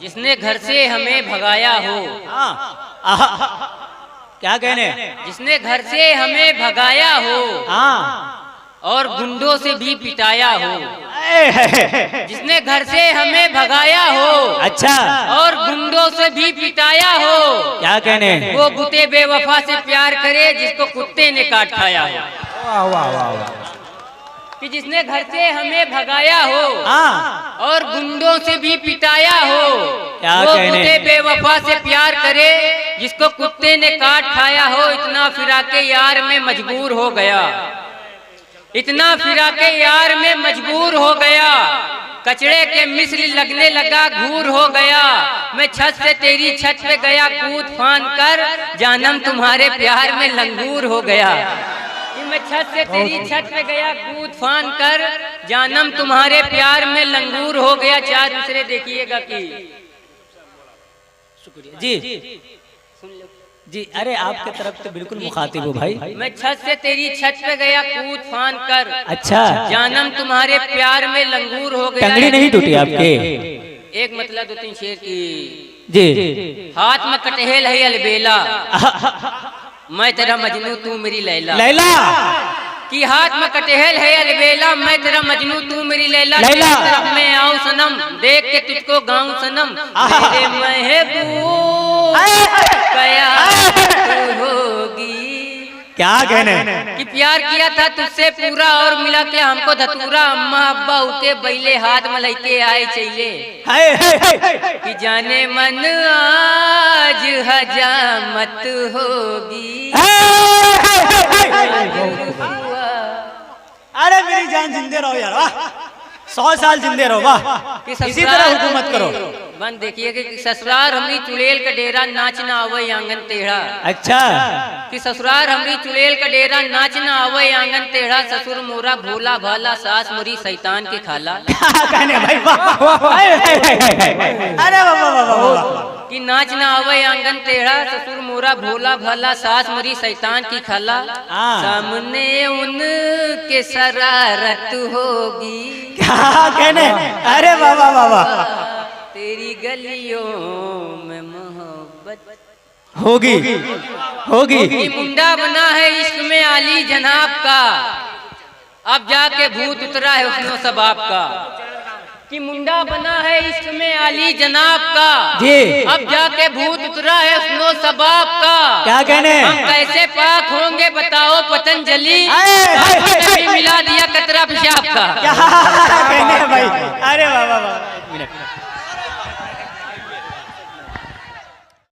जिसने घर से हमें भगाया हो। क्या कहने? जिसने घर से हमें भगाया हो और गुंडों से भी पिटाया हो। जिसने घर से हमें भगाया हो, अच्छा, और गुंडों से भी पिटाया हो। क्या कहने? वो बुते बेवफा से प्यार करे जिसको कुत्ते ने काट खाया हो। वाह वाह वाह वाह। कि जिसने घर से हमें भगाया हो और गुंडों से भी पिटाया हो, वो बुते बेवफा से प्यार करे जिसको कुत्ते ने काट खाया हो। इतना फिराके यार में मजबूर हो गया, इतना फिराके यार में मजबूर हो गया। कचड़े के मिस्र लगने लगा, घूर हो गया। मैं छत से तेरी छत पे गया कूद फान कर, जानम तुम्हारे प्यार में लंगूर हो गया। मैं छत से तेरी छत पे गया कूद फान कर, जानम तुम्हारे प्यार में लंगूर हो गया। चार दूसरे देखिएगा कि शुक्रिया जी जी। अरे आपके तरफ तो बिल्कुल मुखातिब हो भाई। मैं छत से तेरी छत पे गया कूद फान कर, अच्छा, जानम तुम्हारे प्यार में लंगूर हो गया। टंगड़ी नहीं टूटी आपके? एक मतलब दो तीन शेर की जी। हाथ में कटहेल है अलबेला, मैं तेरा मजनू तू मेरी लैला। लैला कि हाथ में कटहेल है अलबेला, मैं तेरा मजनू तू मेरी लैला। लैला तरफ मैं आऊं सनम, देख के तुझको गाऊं सनम। मेरे महबूब क्या तू होगी। क्या कहने? कि प्यार किया था तुझसे पूरा और मिला के हमको धतूरा। अम्मा अब्बा उके बैले हाथ में लेके आए चले। कि जाने मन आज हजामत होगी। अरे मेरी जान जिंदे रहो यार, वाह 100 साल जिंदे रहो, वाह इसी तरह हुकूमत करो। बन देखिए कि ससुराल हमरी चुड़ैल का डेरा, नाच ना आवे आंगन टेढ़ा। अच्छा, कि ससुराल हमरी चुड़ैल का डेरा, नाच ना आवे आंगन टेढ़ा। ससुर मोरा भोला भाला, सास मोरी शैतान के खाला। कहने भाई वाह। अरे वाह। कि नाच ना आवे आंगन टेढ़ा, ससुर मोरा भोला भाला, सास मोरी शैतान की खाला। सामने उनके शरारत होगी। क्या कहने? अरे वाह। तेरी गलियों में मोहब्बत होगी। मुंडा बना है इश्क में आली जनाब का, अब जाके भूत उतरा है उसनो सबाब का। कि मुंडा बना है इश्क में आली जनाब का जी, अब जाके भूत उतरा है उसनो सबाब का। क्या कहने? हम कैसे पाक होंगे बताओ पतंजलि, मिला दिया कतरा पेशाब का। क्या कहने भाई? अरे वाह।